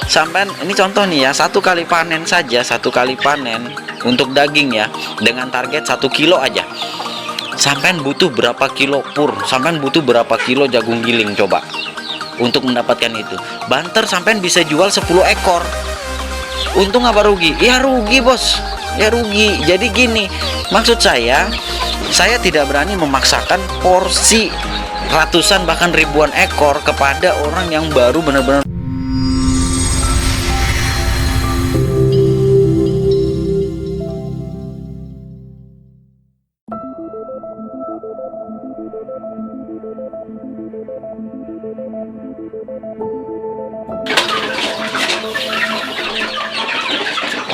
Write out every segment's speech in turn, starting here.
sampean ini contoh nih ya, satu kali panen saja, satu kali panen untuk daging ya, dengan target 1 kilo aja, sampean butuh berapa kilo pur, sampean butuh berapa kilo jagung giling coba untuk mendapatkan itu. Banter sampean bisa jual 10 ekor. Untung apa rugi? Ya rugi bos, ya rugi. Jadi gini, maksud saya tidak berani memaksakan porsi ratusan bahkan ribuan ekor kepada orang yang baru benar-benar.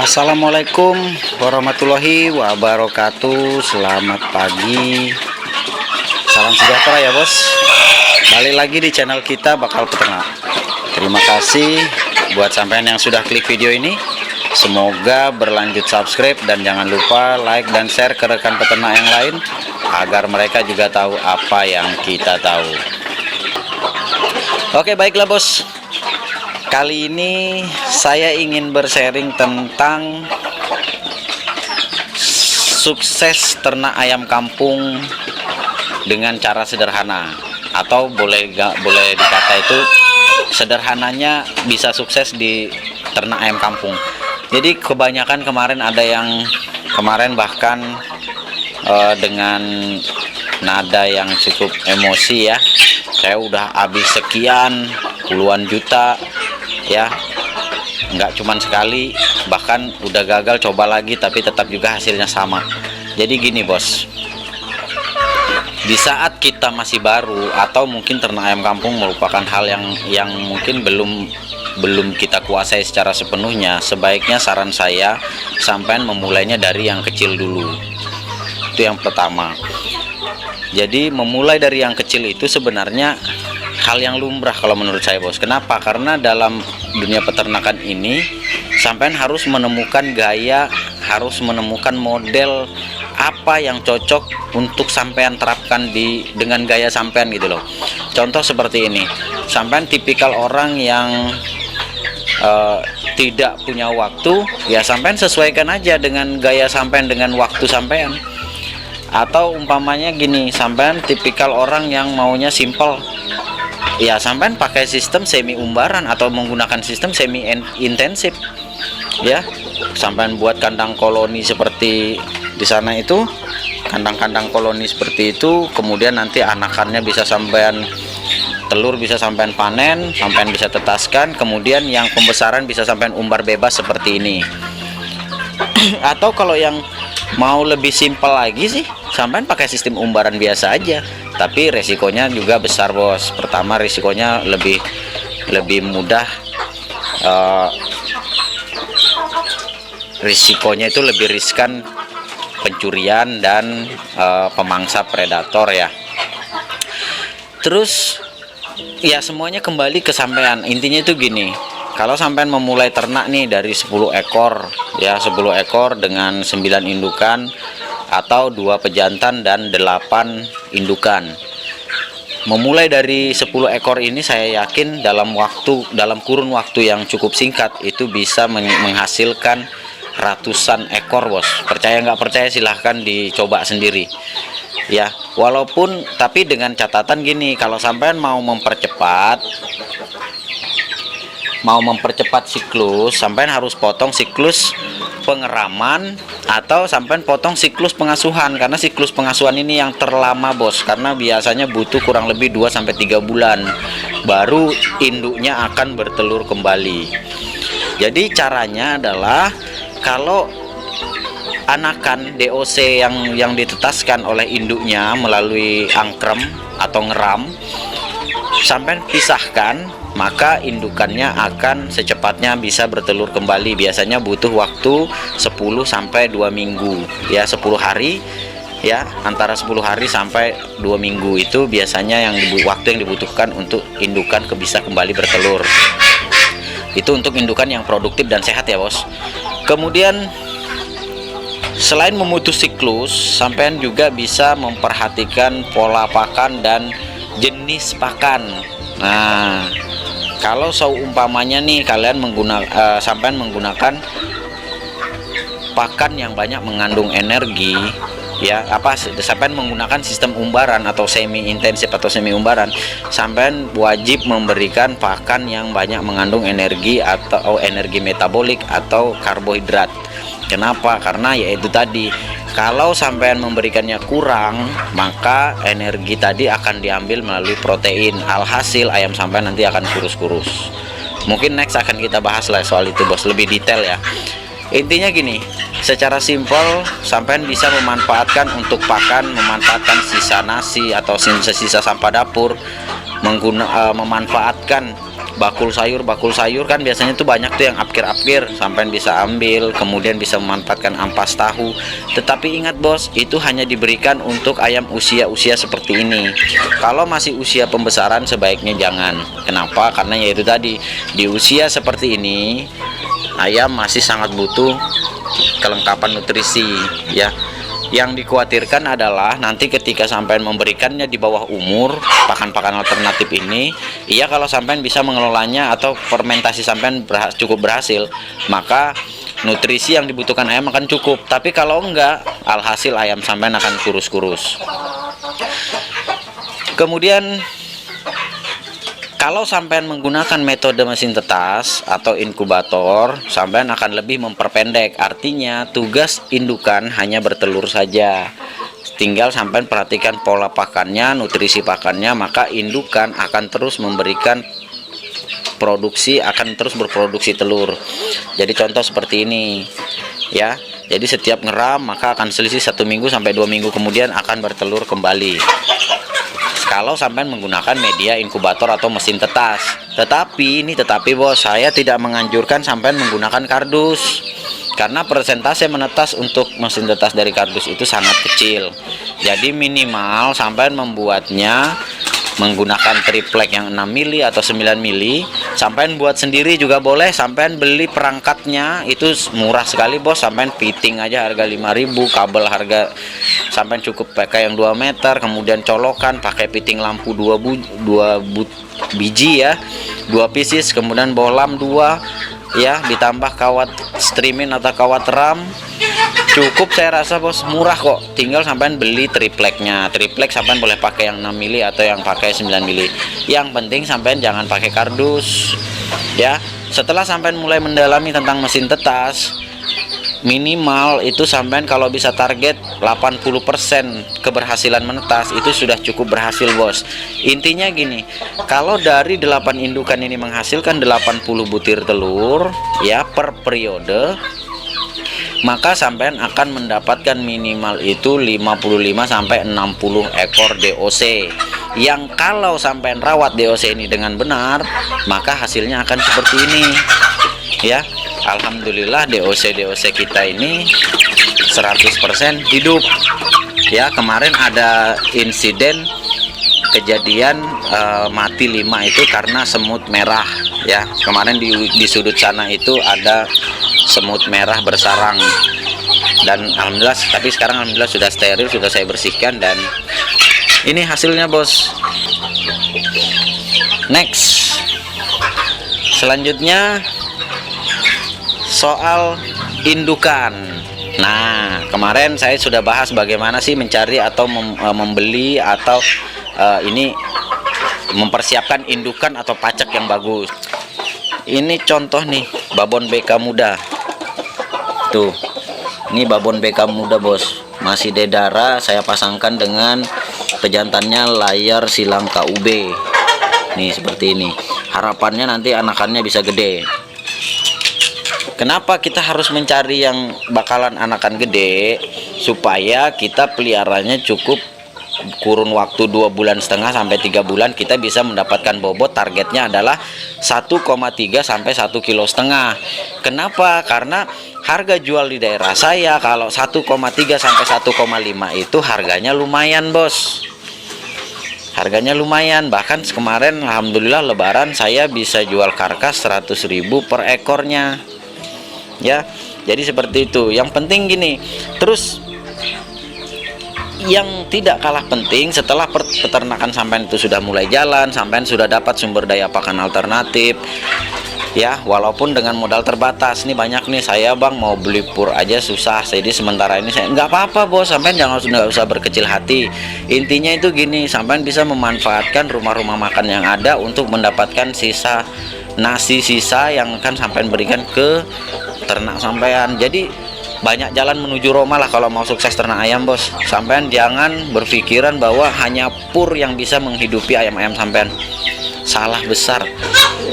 Assalamualaikum warahmatullahi wabarakatuh. Selamat pagi, salam sejahtera ya bos. Balik lagi di channel kita Bakal Peternak. Terima kasih buat sampean yang sudah klik video ini. Semoga berlanjut subscribe dan jangan lupa like dan share ke rekan peternak yang lain agar mereka juga tahu apa yang kita tahu. Oke, baiklah bos. Kali ini saya ingin bersharing tentang sukses ternak ayam kampung dengan cara sederhana, atau boleh dikata itu sederhananya bisa sukses di ternak ayam kampung. Jadi kebanyakan kemarin ada yang bahkan dengan nada yang cukup emosi ya, saya udah habis sekian puluhan juta ya, nggak cuman sekali, bahkan udah gagal coba lagi tapi tetap juga hasilnya sama. Jadi gini bos, di saat kita masih baru atau mungkin ternak ayam kampung merupakan hal yang mungkin belum kita kuasai secara sepenuhnya, sebaiknya saran saya sampean memulainya dari yang kecil dulu. Itu yang pertama. Jadi memulai dari yang kecil itu sebenarnya hal yang lumrah kalau menurut saya bos. Kenapa? Karena dalam dunia peternakan ini sampean harus menemukan gaya, harus menemukan model apa yang cocok untuk sampean terapkan dengan gaya sampean gitu loh. Contoh seperti ini, sampean tipikal orang yang tidak punya waktu, ya sampean sesuaikan aja dengan gaya sampean, dengan waktu sampean. Atau umpamanya gini, sampean tipikal orang yang maunya simple, ya sampean pakai sistem semi umbaran atau menggunakan sistem semi intensif ya. Sampean buat kandang koloni seperti di sana itu, kandang-kandang koloni seperti itu, kemudian nanti anakannya bisa sampean telur, bisa sampean panen, sampean bisa tetaskan, kemudian yang pembesaran bisa sampean umbar bebas seperti ini. Atau kalau yang mau lebih simpel lagi sih, sampean pakai sistem umbaran biasa aja, tapi resikonya juga besar bos. Pertama, risikonya lebih mudah, risikonya itu lebih riskan pencurian dan pemangsa predator ya. Terus ya semuanya kembali ke sampean. Intinya itu gini, kalau sampean memulai ternak nih dari 10 ekor ya, 10 ekor dengan 9 indukan atau 2 pejantan dan 8 indukan. Memulai dari 10 ekor ini saya yakin dalam kurun waktu yang cukup singkat itu bisa menghasilkan ratusan ekor bos. Percaya nggak percaya silahkan dicoba sendiri ya. Walaupun tapi dengan catatan gini, kalau sampean mau mempercepat siklus, sampean harus potong siklus pengeraman atau sampean potong siklus pengasuhan, karena siklus pengasuhan ini yang terlama bos, karena biasanya butuh kurang lebih 2-3 bulan baru induknya akan bertelur kembali. Jadi caranya adalah, kalau anakan DOC yang ditetaskan oleh induknya melalui angkrem atau ngeram, sampean pisahkan, maka indukannya akan secepatnya bisa bertelur kembali. Biasanya butuh waktu 10-2 minggu ya, 10 hari ya, antara 10 hari sampai 2 minggu itu biasanya waktu yang dibutuhkan untuk indukan bisa kembali bertelur. Itu untuk indukan yang produktif dan sehat ya bos. Kemudian selain memutus siklus, sampean juga bisa memperhatikan pola pakan dan jenis pakan. Nah, Kalau seumpamanya nih kalian sampai menggunakan pakan yang banyak mengandung energi, ya, sampai menggunakan sistem umbaran atau semi intensif atau semi umbaran, sampai wajib memberikan pakan yang banyak mengandung energi atau energi metabolik atau karbohidrat. Kenapa? Karena yaitu tadi, kalau sampean memberikannya kurang, maka energi tadi akan diambil melalui protein. Alhasil ayam sampean nanti akan kurus-kurus. Mungkin next akan kita bahas lah soal itu, bos, lebih detail ya. Intinya gini, secara simpel sampean bisa memanfaatkan untuk pakan, memanfaatkan sisa nasi atau sisa sampah dapur, memanfaatkan bakul sayur kan biasanya tuh banyak tuh yang apkir sampean bisa ambil, kemudian bisa memanfaatkan ampas tahu. Tetapi ingat bos, itu hanya diberikan untuk ayam usia seperti ini. Kalau masih usia pembesaran sebaiknya jangan. Kenapa? Karena yaitu tadi, di usia seperti ini ayam masih sangat butuh kelengkapan nutrisi, ya. Yang dikhawatirkan adalah nanti ketika sampean memberikannya di bawah umur pakan-pakan alternatif ini, iya, kalau sampean bisa mengelolanya atau fermentasi sampean cukup berhasil, maka nutrisi yang dibutuhkan ayam akan cukup. Tapi kalau enggak, alhasil ayam sampean akan kurus-kurus. Kemudian kalau sampean menggunakan metode mesin tetas atau inkubator, sampean akan lebih memperpendek. Artinya tugas indukan hanya bertelur saja. Tinggal sampean perhatikan pola pakannya, nutrisi pakannya, maka indukan akan terus memberikan produksi, akan terus berproduksi telur. Jadi contoh seperti ini, ya. Jadi setiap ngeram maka akan selisih 1 minggu sampai 2 minggu kemudian akan bertelur kembali. Kalau sampai menggunakan media inkubator atau mesin tetas. Tetapi bos, saya tidak menganjurkan sampai menggunakan kardus, karena persentase menetas untuk mesin tetas dari kardus itu sangat kecil. Jadi minimal sampai membuatnya menggunakan triplek yang 6 mili atau 9 mili. Sampean buat sendiri juga boleh. Sampean beli perangkatnya itu murah sekali bos. Sampean fitting aja harga 5.000, kabel harga sampean cukup pakai yang 2 meter, kemudian colokan pakai fitting lampu 2 biji ya, 2 pieces, kemudian bohlam 2 ya, ditambah kawat streamin atau kawat ram. Cukup, saya rasa bos, murah kok. Tinggal sampean beli tripleknya. Triplek sampean boleh pakai yang 6 mili atau yang pakai 9 mili. Yang penting sampean jangan pakai kardus. Ya, setelah sampean mulai mendalami tentang mesin tetas, minimal itu sampean kalau bisa target 80% keberhasilan menetas, itu sudah cukup berhasil bos. Intinya gini, kalau dari 8 indukan ini menghasilkan 80 butir telur ya per periode, maka sampean akan mendapatkan minimal itu 55 sampai 60 ekor DOC. Yang kalau sampean rawat DOC ini dengan benar, maka hasilnya akan seperti ini. Ya, alhamdulillah DOC kita ini 100% hidup. Ya, kemarin ada insiden kejadian mati 5 itu karena semut merah ya. Kemarin di sudut sana itu ada semut merah bersarang, dan alhamdulillah, tapi sekarang alhamdulillah sudah steril, sudah saya bersihkan, dan ini hasilnya bos. Next, selanjutnya soal indukan. Nah, kemarin saya sudah bahas bagaimana sih mencari atau membeli atau ini mempersiapkan indukan atau pacak yang bagus. Ini contoh nih, babon BK muda. Tuh, ini babon BK muda bos, masih dedara. Saya pasangkan dengan pejantannya layar silang KUB. Nih seperti ini. Harapannya nanti anakannya bisa gede. Kenapa kita harus mencari yang bakalan anakan gede? Supaya kita peliharanya cukup kurun waktu 2,5 bulan sampai 3 bulan, kita bisa mendapatkan bobot. Targetnya adalah 1,3 sampai 1,5 kilo. Kenapa? Karena harga jual di daerah saya kalau 1,3 sampai 1,5 itu harganya lumayan bos. Harganya lumayan. Bahkan kemarin alhamdulillah lebaran saya bisa jual karkas 100.000 per ekornya. Ya, jadi seperti itu. Yang penting gini, terus yang tidak kalah penting, setelah peternakan sampean itu sudah mulai jalan, sampean sudah dapat sumber daya pakan alternatif, ya, walaupun dengan modal terbatas. Nih banyak nih, saya bang mau beli pur aja susah, jadi sementara ini saya nggak apa-apa bos, sampean nggak usah berkecil hati. Intinya itu gini, sampean bisa memanfaatkan rumah-rumah makan yang ada untuk mendapatkan sisa nasi sisa yang akan sampean berikan ke ternak sampean. Jadi banyak jalan menuju Roma lah kalau mau sukses ternak ayam bos. Sampean jangan berpikiran bahwa hanya pur yang bisa menghidupi ayam-ayam sampean, salah besar.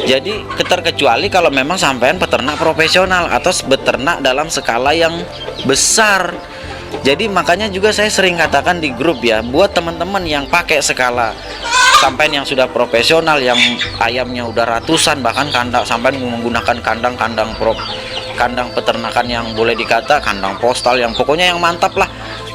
Jadi terkecuali kalau memang sampean peternak profesional atau beternak dalam skala yang besar. Jadi makanya juga saya sering katakan di grup ya, buat teman-teman yang pakai skala sampean yang sudah profesional, yang ayamnya udah ratusan, bahkan kandang sampean menggunakan kandang peternakan yang boleh dikata kandang postal, yang pokoknya yang mantap lah.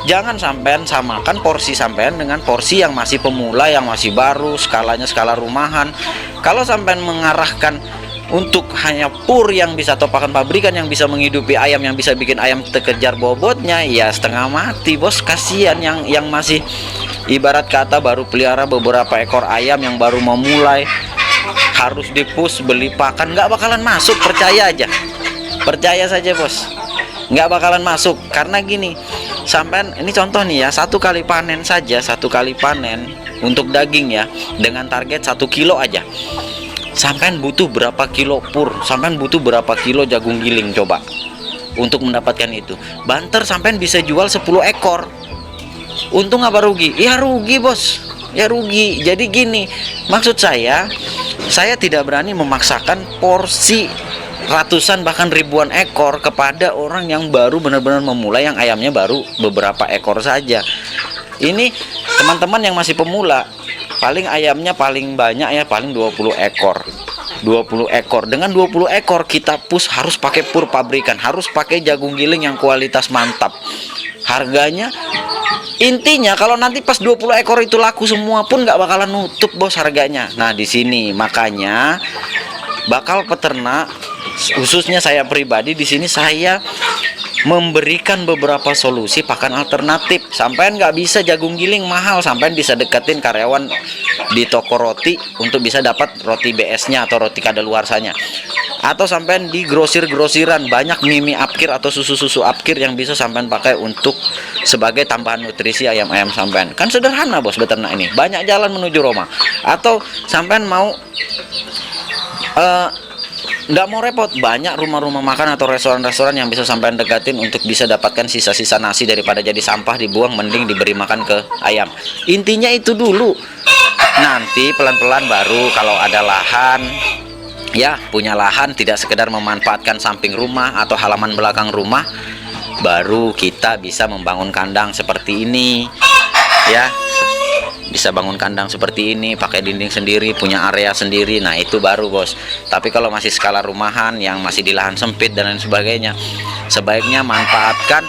Jangan sampean samakan porsi sampean dengan porsi yang masih pemula, yang masih baru, skalanya skala rumahan. Kalau sampean mengarahkan untuk hanya pur yang bisa, atau pakan pabrikan yang bisa menghidupi ayam, yang bisa bikin ayam terkejar bobotnya, ya setengah mati bos. Kasihan yang masih ibarat kata baru pelihara beberapa ekor ayam, yang baru mau mulai, harus dipus beli pakan, nggak bakalan masuk, percaya aja. Percaya saja bos, nggak bakalan masuk. Karena gini, sampean ini contoh nih ya, satu kali panen untuk daging ya, dengan target 1 kilo aja, sampean butuh berapa kilo pur, sampean butuh berapa kilo jagung giling coba untuk mendapatkan itu. Banter sampean bisa jual 10 ekor, untung apa rugi? Ya rugi bos, ya rugi. Jadi gini, maksud saya tidak berani memaksakan porsi ratusan bahkan ribuan ekor kepada orang yang baru benar-benar memulai, yang ayamnya baru beberapa ekor saja. Ini teman-teman yang masih pemula, paling ayamnya paling banyak ya paling 20 ekor. 20 ekor. Dengan 20 ekor kita push harus pakai pur pabrikan, harus pakai jagung giling yang kualitas mantap. Harganya, intinya kalau nanti pas 20 ekor itu laku semua pun nggak bakalan nutup bos harganya. Nah di sini makanya bakal peternak, khususnya saya pribadi di sini, saya memberikan beberapa solusi pakan alternatif. Sampean nggak bisa jagung giling mahal, sampean bisa deketin karyawan di toko roti untuk bisa dapat roti BS-nya atau roti kadaluarsanya. Atau sampean di grosir-grosiran, banyak mie upkir atau susu-susu upkir yang bisa sampean pakai untuk sebagai tambahan nutrisi ayam-ayam sampean. Kan sederhana bos beternak ini, banyak jalan menuju Roma. Atau sampean mau nggak mau repot, banyak rumah-rumah makan atau restoran-restoran yang bisa sampean deketin untuk bisa dapatkan sisa-sisa nasi, daripada jadi sampah dibuang, mending diberi makan ke ayam. Intinya itu dulu. Nanti pelan-pelan baru kalau ada lahan, ya punya lahan, tidak sekedar memanfaatkan samping rumah atau halaman belakang rumah, baru kita bisa membangun kandang seperti ini ya. Bisa bangun kandang seperti ini, pakai dinding sendiri, punya area sendiri. Nah itu baru bos. Tapi kalau masih skala rumahan yang masih di lahan sempit dan lain sebagainya, sebaiknya manfaatkan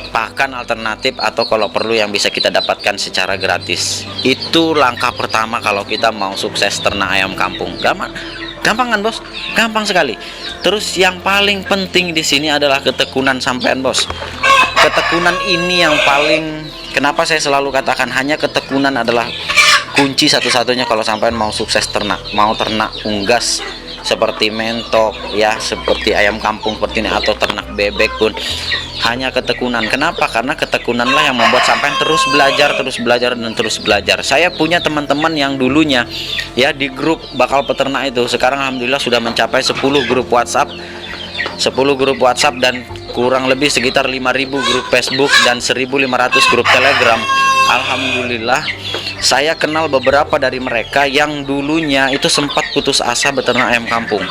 pakan alternatif atau kalau perlu yang bisa kita dapatkan secara gratis. Itu langkah pertama kalau kita mau sukses ternak ayam kampung. Gampang kan bos? Gampang sekali. Terus yang paling penting di sini adalah ketekunan sampean bos. Ketekunan ini yang paling, kenapa saya selalu katakan hanya ketekunan adalah kunci satu-satunya kalau sampean mau sukses ternak, mau ternak unggas seperti mentok ya, seperti ayam kampung seperti ini, atau ternak bebek pun, hanya ketekunan. Kenapa? Karena ketekunanlah yang membuat sampean terus belajar dan terus belajar. Saya punya teman-teman yang dulunya ya di grup bakal peternak itu, sekarang alhamdulillah sudah mencapai 10 grup WhatsApp, dan kurang lebih sekitar 5.000 grup Facebook dan 1.500 grup Telegram. Alhamdulillah saya kenal beberapa dari mereka yang dulunya itu sempat putus asa beternak ayam kampung,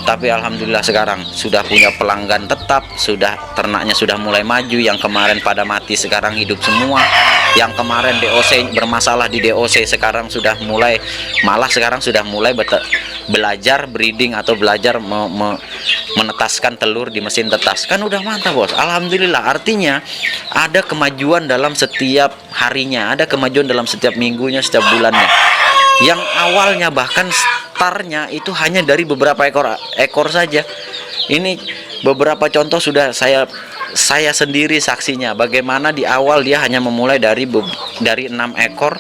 tapi alhamdulillah sekarang sudah punya pelanggan tetap, sudah ternaknya sudah mulai maju. Yang kemarin pada mati sekarang hidup semua, yang kemarin DOC bermasalah di DOC sekarang sudah mulai, malah sekarang sudah mulai belajar breeding atau belajar menetaskan telur di mesin tetas. Kan udah mantap bos, alhamdulillah. Artinya ada kemajuan dalam setiap harinya, ada kemajuan dalam setiap minggunya, setiap bulannya. Yang awalnya bahkan startnya itu hanya dari beberapa ekor saja. Ini beberapa contoh sudah saya saya sendiri saksinya bagaimana di awal dia hanya memulai dari 6 ekor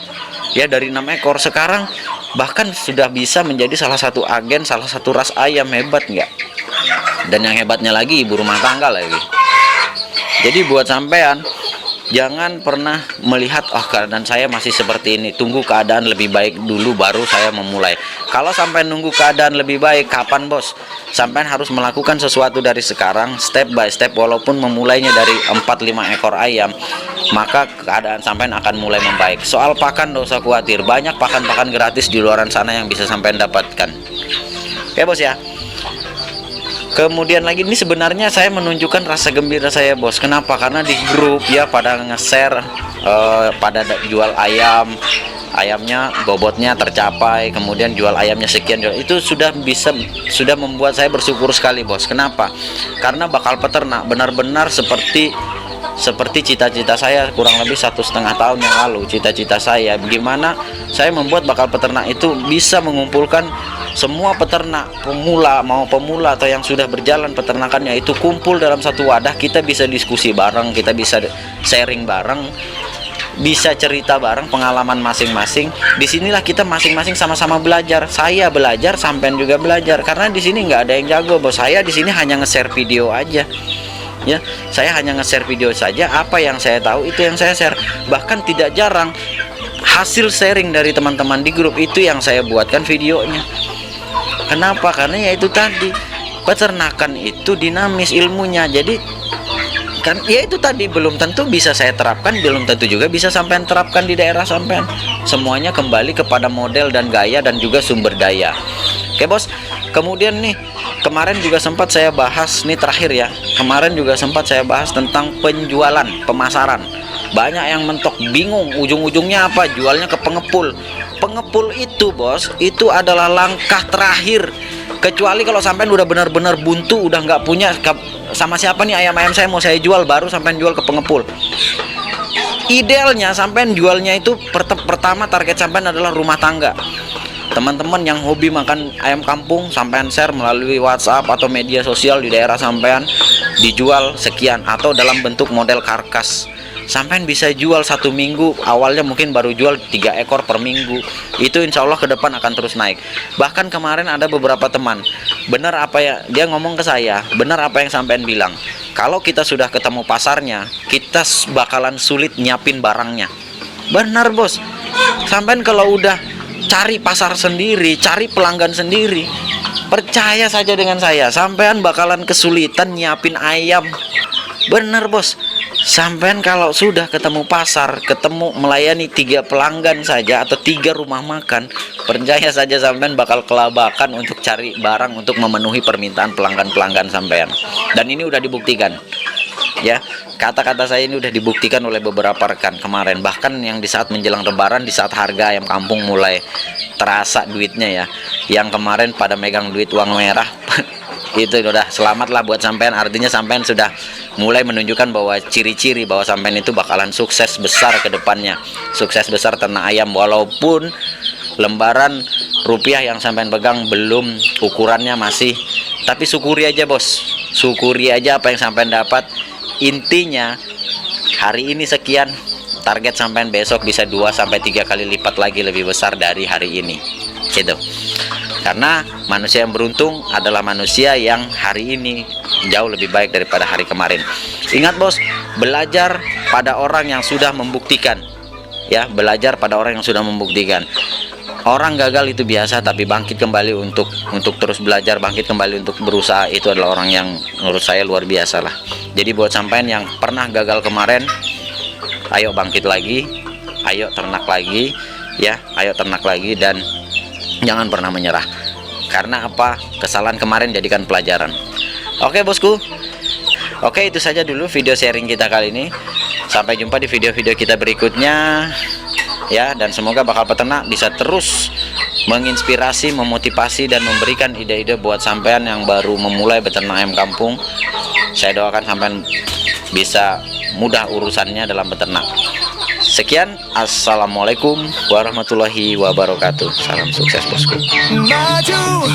ya, dari 6 ekor sekarang bahkan sudah bisa menjadi salah satu agen, salah satu ras ayam. Hebat nggak? Dan yang hebatnya lagi ibu rumah tangga lagi. Jadi buat sampean jangan pernah melihat keadaan saya masih seperti ini, tunggu keadaan lebih baik dulu baru saya memulai. Kalau sampai nunggu keadaan lebih baik, kapan bos? Sampean harus melakukan sesuatu dari sekarang, step by step. Walaupun memulainya dari 4-5 ekor ayam, maka keadaan sampean akan mulai membaik. Soal pakan gak usah khawatir, banyak pakan-pakan gratis di luaran sana yang bisa sampean dapatkan. Oke bos ya. Kemudian lagi ini sebenarnya saya menunjukkan rasa gembira saya bos. Kenapa? Karena di grup ya pada nge-share pada jual ayam, ayamnya bobotnya tercapai, kemudian jual ayamnya sekian, itu sudah membuat saya bersyukur sekali bos. Kenapa? Karena bakal peternak benar-benar seperti cita-cita saya kurang lebih 1,5 tahun yang lalu. Cita-cita saya bagaimana saya membuat bakal peternak itu bisa mengumpulkan semua peternak pemula atau yang sudah berjalan peternakannya itu kumpul dalam satu wadah. Kita bisa diskusi bareng, kita bisa sharing bareng, bisa cerita bareng pengalaman masing-masing. Disinilah kita masing-masing sama-sama belajar. Saya belajar, sampean juga belajar. Karena di sini nggak ada yang jago bos. Saya di sini hanya nge-share video aja. Ya, saya hanya nge-share video saja. Apa yang saya tahu itu yang saya share. Bahkan tidak jarang hasil sharing dari teman-teman di grup itu yang saya buatkan videonya. Kenapa? Karena ya itu tadi, peternakan itu dinamis ilmunya. Jadi kan ya itu tadi, belum tentu bisa saya terapkan, belum tentu juga bisa sampean terapkan di daerah sampean. Semuanya kembali kepada model dan gaya dan juga sumber daya. Oke bos. Kemudian nih kemarin juga sempat saya bahas nih, terakhir ya, kemarin juga sempat saya bahas tentang penjualan, pemasaran. Banyak yang mentok, bingung ujung-ujungnya apa, jualnya ke pengepul. Pengepul itu bos, itu adalah langkah terakhir. Kecuali kalau sampean udah benar-benar buntu, udah nggak punya sama siapa nih ayam-ayam saya mau saya jual, baru sampean jual ke pengepul. Idealnya sampean jualnya itu pertama target sampean adalah rumah tangga. Teman-teman yang hobi makan ayam kampung, sampean share melalui WhatsApp atau media sosial di daerah sampean, dijual sekian atau dalam bentuk model karkas. Sampean bisa jual 1 minggu, awalnya mungkin baru jual 3 ekor per minggu. Itu insya Allah ke depan akan terus naik. Bahkan kemarin ada beberapa teman, benar apa ya dia ngomong ke saya, benar apa yang sampean bilang, kalau kita sudah ketemu pasarnya, kita bakalan sulit nyiapin barangnya. Benar bos. Sampean kalau udah cari pasar sendiri, cari pelanggan sendiri, percaya saja dengan saya, sampean bakalan kesulitan nyiapin ayam. Bener bos. Sampean kalau sudah ketemu pasar, ketemu melayani 3 pelanggan saja atau 3 rumah makan, percaya saja sampean bakal kelabakan untuk cari barang untuk memenuhi permintaan pelanggan-pelanggan sampean. Dan ini udah dibuktikan. Ya, kata-kata saya ini udah dibuktikan oleh beberapa rekan kemarin. Bahkan yang di saat menjelang lebaran, di saat harga ayam kampung mulai terasa duitnya ya, yang kemarin pada megang duit uang merah itu udah selamatlah buat sampean. Artinya sampean sudah mulai menunjukkan bahwa ciri-ciri bahwa sampean itu bakalan sukses besar ke depannya, sukses besar ternak ayam. Walaupun lembaran rupiah yang sampean pegang belum ukurannya masih, tapi syukuri aja bos, syukuri aja apa yang sampean dapat. Intinya hari ini sekian, target sampean besok bisa 2-3 kali lipat lagi lebih besar dari hari ini gitu. Karena manusia yang beruntung adalah manusia yang hari ini jauh lebih baik daripada hari kemarin. Ingat bos, belajar pada orang yang sudah membuktikan. Ya, belajar pada orang yang sudah membuktikan. Orang gagal itu biasa, tapi bangkit kembali untuk terus belajar, bangkit kembali untuk berusaha, itu adalah orang yang menurut saya luar biasa lah. Jadi buat sampean yang pernah gagal kemarin, ayo bangkit lagi, ayo ternak lagi, ya, ayo ternak lagi dan jangan pernah menyerah. Karena apa? Kesalahan kemarin jadikan pelajaran. Oke bosku. Oke, itu saja dulu video sharing kita kali ini. Sampai jumpa di video-video kita berikutnya. Ya, dan semoga bakal peternak bisa terus menginspirasi, memotivasi dan memberikan ide-ide buat sampean yang baru memulai beternak ayam kampung. Saya doakan sampean bisa mudah urusannya dalam beternak. Sekian, assalamualaikum warahmatullahi wabarakatuh. Salam sukses bosku. Maju.